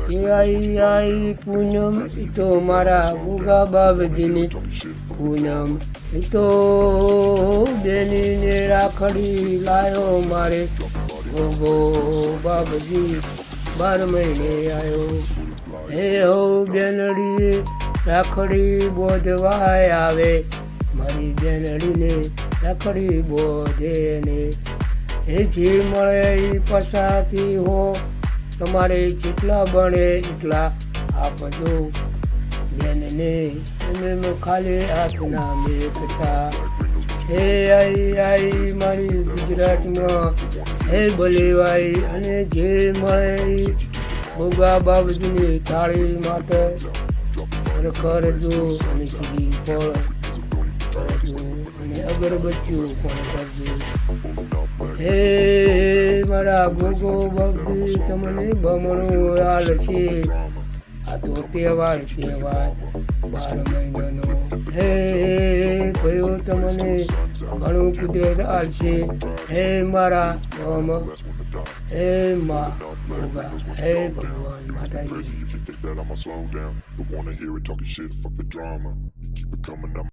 એ આઈ પૂનમ એ તો મારા ગુગા બાબજીની પૂનમ એ તો બેનીને રાખડી લાયો મારે ગોગો બાબજી 12 મહિને આવ્યો હે હો બેનડી રાખડી બોધવાય આવે મારી બેનડીને રાખડી બોધે ને એ જે મળે એ પસાતી હો તમારે જેટલા બને એટલા આપજો બેનને તમે ખાલી હાથના મેકતા હે આઈ મારી ગુજરાતમાં હે બોલેવાઈ અને જે મળે ભોગા બાબજીની થાળી માથે કરજો અને સીધી ફળ કરજો અને અગરબત્તીઓ પણ કરજો હે મારા ગોગો બાબજી તમને બમણું હાલ છે આ તો તહેવાર 12 મહિનાનો હે કયો તમને ઘણું કુદરત આવશે હે મારા ગામ હે મા ગોગા હે ભગવાન માતાજી